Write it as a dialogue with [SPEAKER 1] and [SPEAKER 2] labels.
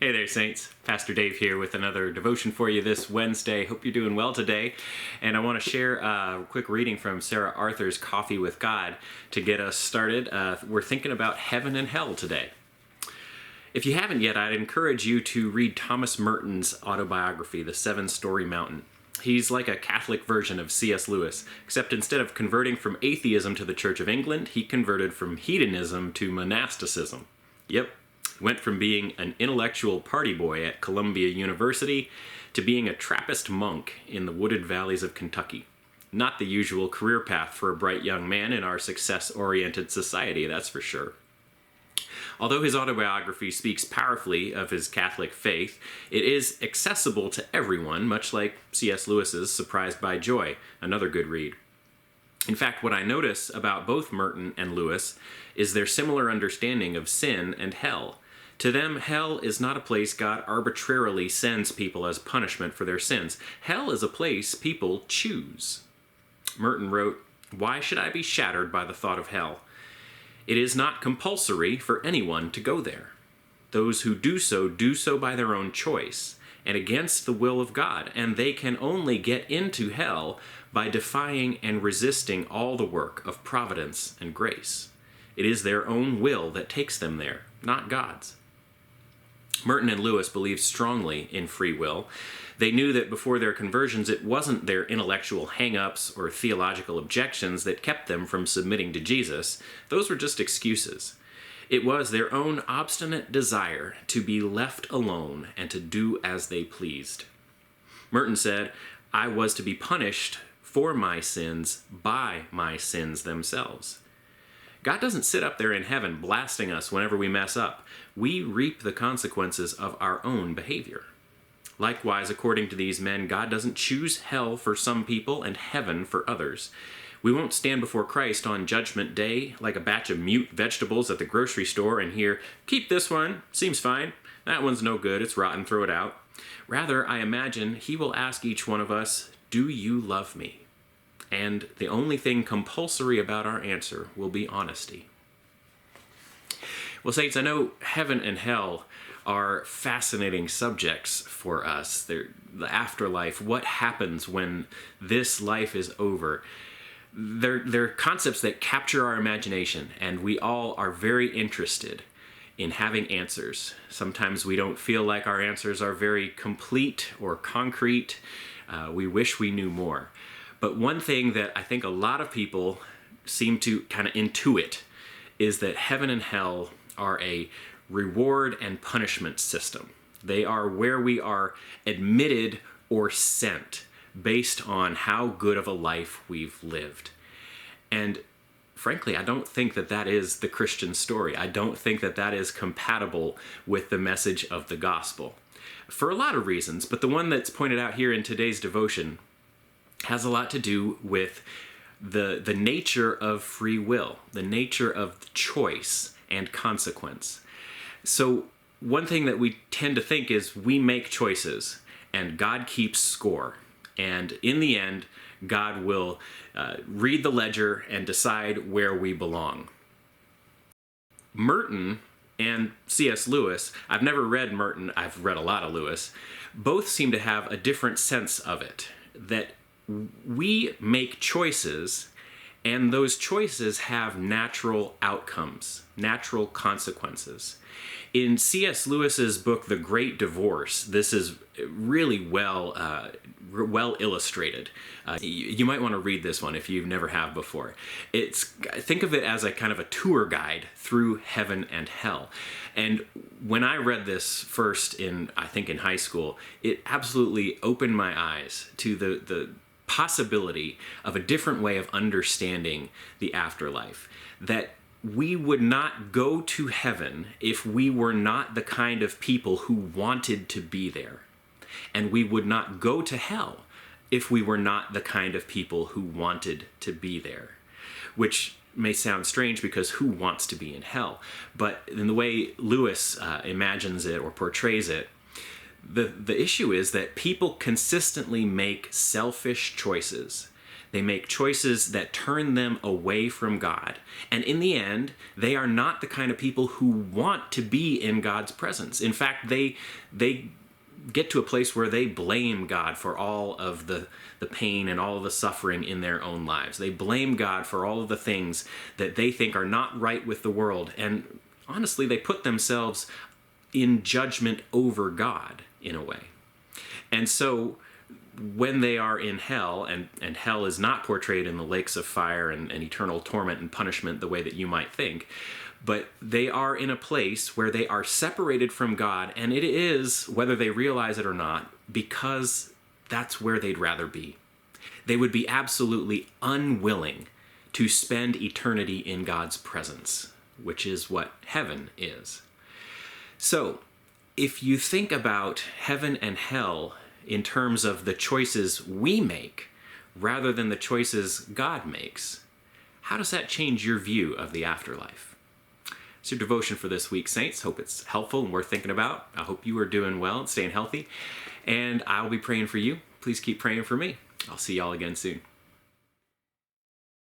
[SPEAKER 1] Hey there, Saints. Pastor Dave here with another devotion for you this Wednesday. Hope you're doing well today. And I want to share a quick reading from Sarah Arthur's Coffee with God to get us started. We're thinking about heaven and hell today. If you haven't yet, I'd encourage you to read Thomas Merton's autobiography, The Seven-Story Mountain. He's like a Catholic version of C.S. Lewis, except instead of converting from atheism to the Church of England, he converted from hedonism to monasticism. Yep. Went from being an intellectual party boy at Columbia University to being a Trappist monk in the wooded valleys of Kentucky. Not the usual career path for a bright young man in our success-oriented society, that's for sure. Although his autobiography speaks powerfully of his Catholic faith, it is accessible to everyone, much like C.S. Lewis's Surprised by Joy, another good read. In fact, what I notice about both Merton and Lewis is their similar understanding of sin and hell. To them, hell is not a place God arbitrarily sends people as punishment for their sins. Hell is a place people choose. Merton wrote, "Why should I be shattered by the thought of hell? It is not compulsory for anyone to go there. Those who do so by their own choice and against the will of God, and they can only get into hell by defying and resisting all the work of providence and grace. It is their own will that takes them there, not God's." Merton and Lewis believed strongly in free will. They knew that before their conversions, it wasn't their intellectual hang-ups or theological objections that kept them from submitting to Jesus. Those were just excuses. It was their own obstinate desire to be left alone and to do as they pleased. Merton said, "I was to be punished for my sins by my sins themselves." God doesn't sit up there in heaven blasting us whenever we mess up. We reap the consequences of our own behavior. Likewise, according to these men, God doesn't choose hell for some people and heaven for others. We won't stand before Christ on Judgment Day like a batch of mute vegetables at the grocery store and hear, "Keep this one, seems fine. That one's no good, it's rotten, throw it out." Rather, I imagine he will ask each one of us, "Do you love me?" And the only thing compulsory about our answer will be honesty. Well, Saints, I know heaven and hell are fascinating subjects for us. The afterlife, what happens when this life is over. They're concepts that capture our imagination, and we all are very interested in having answers. Sometimes we don't feel like our answers are very complete or concrete. We wish we knew more. But one thing that I think a lot of people seem to kind of intuit is that heaven and hell are a reward and punishment system. They are where we are admitted or sent based on how good of a life we've lived. And frankly, I don't think that that is the Christian story. I don't think that that is compatible with the message of the gospel for a lot of reasons, but the one that's pointed out here in today's devotion has a lot to do with the nature of free will, the nature of choice and consequence. So one thing that we tend to think is we make choices and God keeps score. And in the end, God will read the ledger and decide where we belong. Merton and C.S. Lewis, I've never read Merton, I've read a lot of Lewis, both seem to have a different sense of it, that we make choices, and those choices have natural outcomes, natural consequences. In C.S. Lewis's book, The Great Divorce, this is really well illustrated. You might want to read this one if you never have before. Think of it as a kind of a tour guide through heaven and hell. And when I read this first I think in high school, it absolutely opened my eyes to the possibility of a different way of understanding the afterlife. That we would not go to heaven if we were not the kind of people who wanted to be there. And we would not go to hell if we were not the kind of people who wanted to be there. Which may sound strange because who wants to be in hell? But in the way Lewis imagines it or portrays it, the issue is that people consistently make selfish choices. They make choices that turn them away from God. And in the end, they are not the kind of people who want to be in God's presence. In fact, they get to a place where they blame God for all of the pain and all of the suffering in their own lives. They blame God for all of the things that they think are not right with the world. And honestly, they put themselves in judgment over God in a way. And so when they are in hell, and hell is not portrayed in the lakes of fire and eternal torment and punishment the way that you might think, but they are in a place where they are separated from God, and it is, whether they realize it or not, because that's where they'd rather be. They would be absolutely unwilling to spend eternity in God's presence, which is what heaven is. So, if you think about heaven and hell in terms of the choices we make rather than the choices God makes, how does that change your view of the afterlife? It's your devotion for this week, saints. Hope it's helpful and worth thinking about. I hope you are doing well and staying healthy. And I'll be praying for you. Please keep praying for me. I'll see y'all again soon.